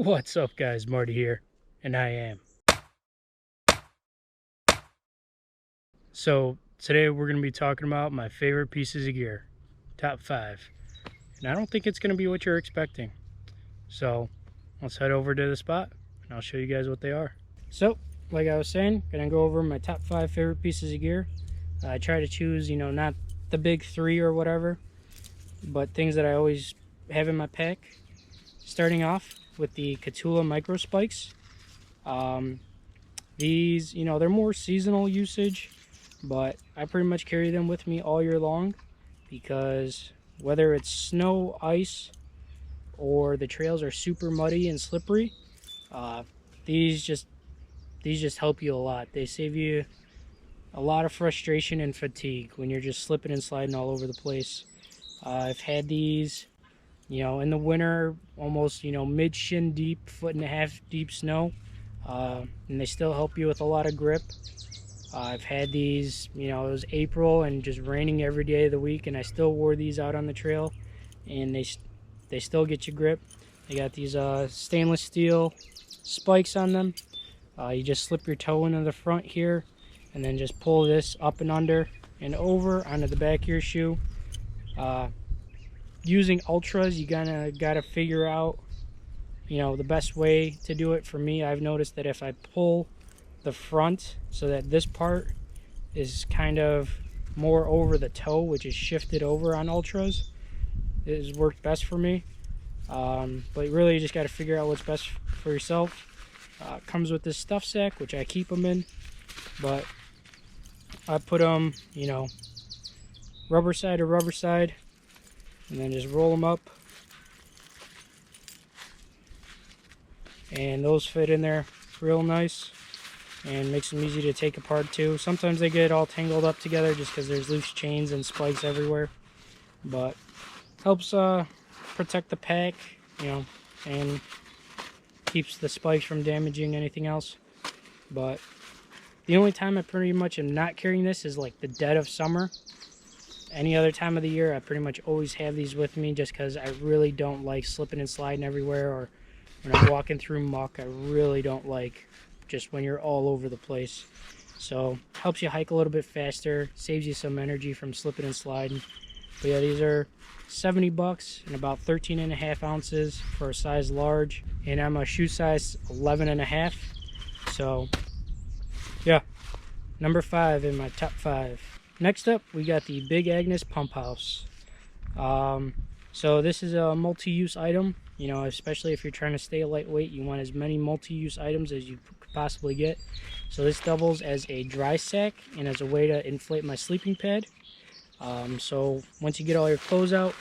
What's up guys, Marty here, and I am. So today we're going to be talking about my favorite pieces of gear, top 5. And I don't think it's going to be what you're expecting. So let's head over to the spot and I'll show you guys what they are. So like I was saying, going to go over my top 5 favorite pieces of gear. I try to choose, not the big 3 or whatever, but things that I always have in my pack. Starting off with the Kahtoola Microspikes. These, they're more seasonal usage, but I pretty much carry them with me all year long because whether it's snow, ice, or the trails are super muddy and slippery, these just help you a lot. They save you a lot of frustration and fatigue when you're just slipping and sliding all over the place. I've had these in the winter, almost, mid shin deep, 1.5 deep snow, and they still help you with a lot of grip. I've had these, it was April and just raining every day of the week, and I still wore these out on the trail, and they still get you grip. They got these stainless steel spikes on them. You just slip your toe into the front here, and then just pull this up and under and over onto the back of your shoe. Using ultras, you gotta figure out the best way to do it. For me, I've noticed that if I pull the front so that this part is kind of more over the toe, which is shifted over on ultras, it has worked best for me. But really you just got to figure out what's best for yourself. It comes with this stuff sack, which I keep them in, but I put them rubber side to rubber side, and then just roll them up, and those fit in there real nice and makes them easy to take apart too. Sometimes they get all tangled up together just because there's loose chains and spikes everywhere, but helps protect the pack, and keeps the spikes from damaging anything else. But the only time I pretty much am not carrying this is like the dead of summer. Any other time of the year, I pretty much always have these with me just because I really don't like slipping and sliding everywhere, or when I'm walking through muck, I really don't like just when you're all over the place. So helps you hike a little bit faster, saves you some energy from slipping and sliding. But yeah, these are $70 and about 13.5 ounces for a size large, and I'm a shoe size 11.5. So yeah, number 5 in my top 5. Next up, we got the Big Agnes Pumphouse. So this is a multi-use item. Especially if you're trying to stay lightweight, you want as many multi-use items as you could possibly get. So this doubles as a dry sack and as a way to inflate my sleeping pad. So once you get all your clothes out,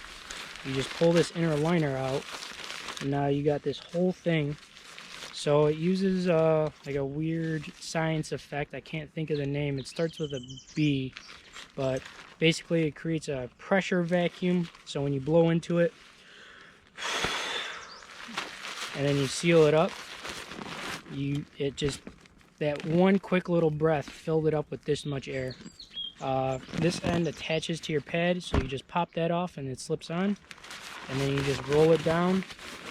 you just pull this inner liner out, and now you got this whole thing. So it uses like a weird science effect. I can't think of the name. It starts with a B, but basically it creates a pressure vacuum. So when you blow into it, and then you seal it up, that one quick little breath filled it up with this much air. This end attaches to your pad, so you just pop that off and it slips on, and then you just roll it down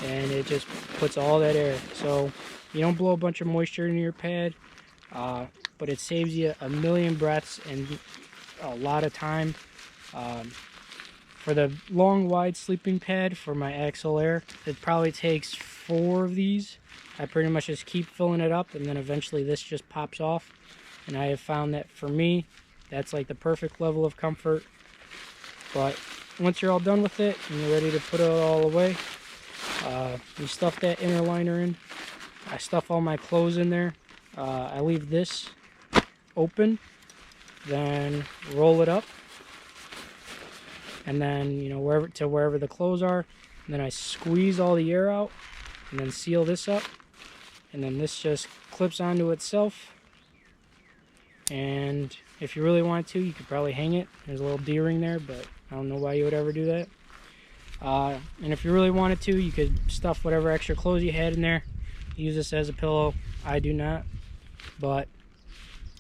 and it just puts all that air. So you don't blow a bunch of moisture into your pad, but it saves you a million breaths and a lot of time. For the long wide sleeping pad for my Axle Air, it probably takes 4 of these. I pretty much just keep filling it up, and then eventually this just pops off. And I have found that for me, that's like the perfect level of comfort. But once you're all done with it and you're ready to put it all away, you stuff that inner liner in. I stuff all my clothes in there. I leave this open, then roll it up, and then wherever the clothes are, and then I squeeze all the air out and then seal this up, and then this just clips onto itself. And if you really want to, you could probably hang it. There's a little D-ring there, but I don't know why you would ever do that. And if you really wanted to, you could stuff whatever extra clothes you had in there. Use this as a pillow. I do not, but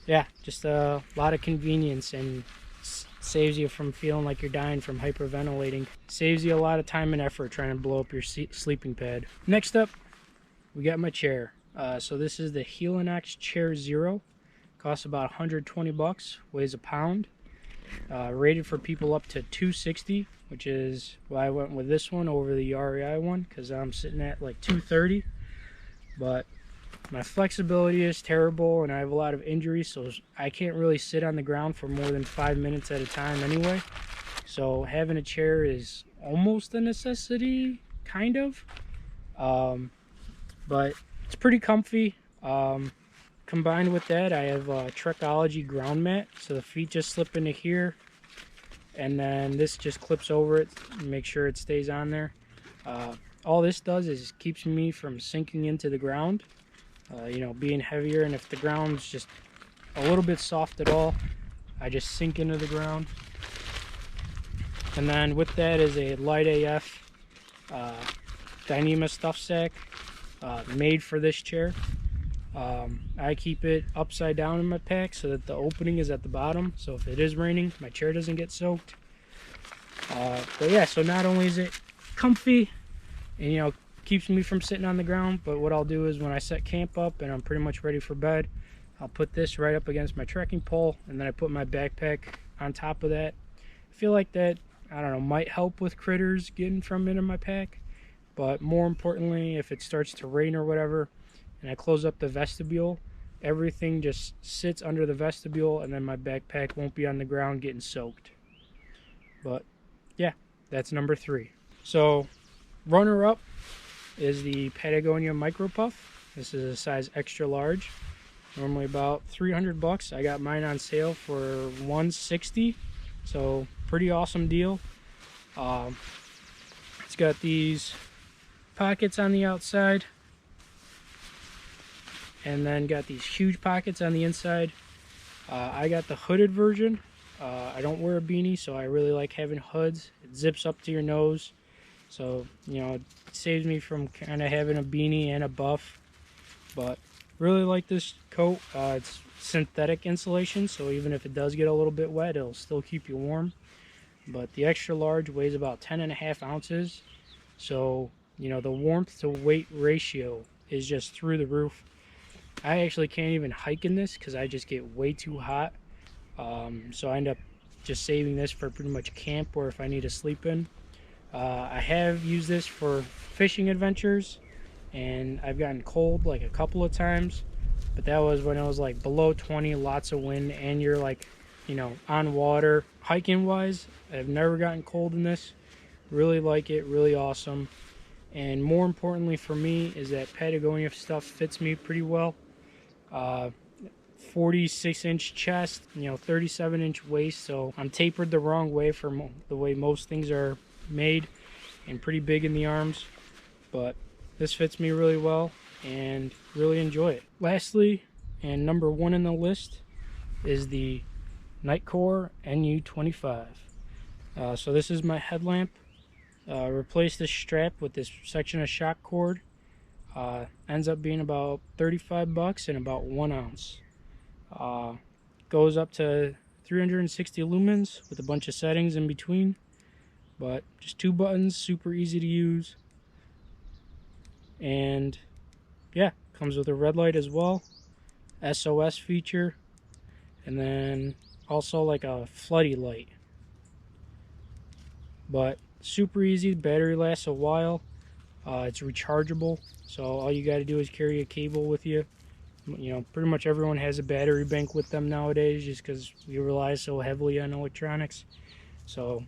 yeah, just a lot of convenience, and saves you from feeling like you're dying from hyperventilating. Saves you a lot of time and effort trying to blow up your sleeping pad. Next up, we got my chair. So this is the Helinox Chair Zero. Costs about 120 bucks, weighs a pound. Rated for people up to 260, which is why I went with this one over the REI one, because I'm sitting at like 230. But my flexibility is terrible and I have a lot of injuries, so I can't really sit on the ground for more than 5 minutes at a time anyway. So having a chair is almost a necessity, kind of. But it's pretty comfy. Combined with that, I have a Trekology ground mat, so the feet just slip into here, and then this just clips over it and make sure it stays on there. All this does is keeps me from sinking into the ground, you know, being heavier, and if the ground's just a little bit soft at all, I just sink into the ground. And then with that is a Light AF Dyneema stuff sack, made for this chair. I keep it upside down in my pack so that the opening is at the bottom, so if it is raining, my chair doesn't get soaked. But yeah, so not only is it comfy and, you know, keeps me from sitting on the ground, but what I'll do is when I set camp up and I'm pretty much ready for bed, I'll put this right up against my trekking pole, and then I put my backpack on top of that. I feel like that, I don't know, might help with critters getting from into my pack, but more importantly, if it starts to rain or whatever and I close up the vestibule, everything just sits under the vestibule, and then my backpack won't be on the ground getting soaked. But yeah, that's number 3. So runner up is the Patagonia Micro Puff. This is a size extra large, normally about 300 bucks. I got mine on sale for 160, so pretty awesome deal. It's got these pockets on the outside, and then got these huge pockets on the inside. I got the hooded version. I don't wear a beanie, so I really like having hoods. It zips up to your nose, so, you know, it saves me from kind of having a beanie and a buff. But really like this coat. It's synthetic insulation, so even if it does get a little bit wet, it'll still keep you warm. But the extra large weighs about 10.5 ounces, so, you know, the warmth to weight ratio is just through the roof. I actually can't even hike in this because I just get way too hot. So I end up just saving this for pretty much camp or if I need to sleep in. I have used this for fishing adventures, and I've gotten cold like a couple of times, but that was when it was like below 20, lots of wind, and you're like, you know, on water. Hiking wise, I've never gotten cold in this. Really like it, really awesome. And more importantly for me is that Patagonia stuff fits me pretty well. 46-inch chest, you know, 37-inch waist, so I'm tapered the wrong way from the way most things are made, and pretty big in the arms, but this fits me really well and really enjoy it. Lastly, and number 1 in the list, is the Nitecore Nu25. So this is my headlamp. Replace this strap with this section of shock cord. Ends up being about 35 bucks and about 1 ounce. Goes up to 360 lumens with a bunch of settings in between, but just 2 buttons, super easy to use. And yeah, comes with a red light as well, SOS feature, and then also like a floody light. But super easy, battery lasts a while. It's rechargeable, so all you got to do is carry a cable with you. You know, pretty much everyone has a battery bank with them nowadays just because we rely so heavily on electronics. So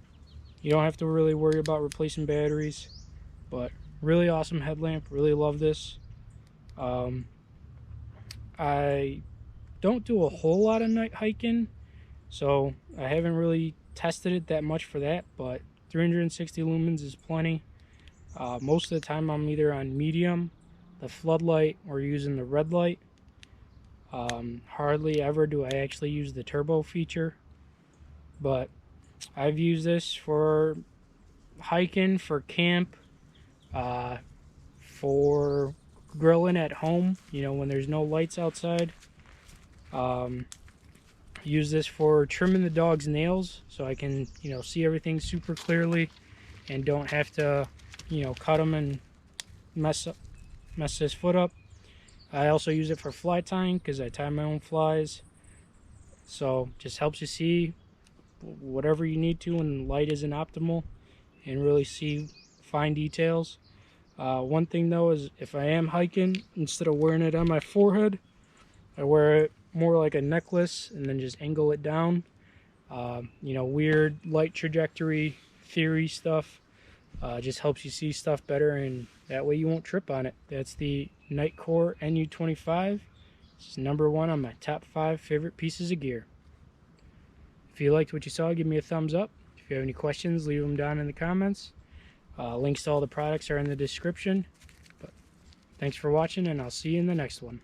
you don't have to really worry about replacing batteries. But really awesome headlamp, really love this. I don't do a whole lot of night hiking, so I haven't really tested it that much for that, but 360 lumens is plenty. Most of the time I'm either on medium, the floodlight, or using the red light. Hardly ever do I actually use the turbo feature, but I've used this for hiking, for camp, for grilling at home, you know, when there's no lights outside. Use this for trimming the dog's nails so I can, you know, see everything super clearly and don't have to, you know, cut them and mess mess this foot up. I also use it for fly tying because I tie my own flies. So just helps you see whatever you need to when light isn't optimal and really see fine details. One thing though is if I am hiking, instead of wearing it on my forehead, I wear it more like a necklace and then just angle it down. You know, weird light trajectory theory stuff just helps you see stuff better, and that way you won't trip on it. That's the Nitecore Nu25. It's #1 on my top 5 favorite pieces of gear. If you liked what you saw, give me a thumbs up. If you have any questions, leave them down in the comments. Links to all the products are in the description. But thanks for watching, and I'll see you in the next one.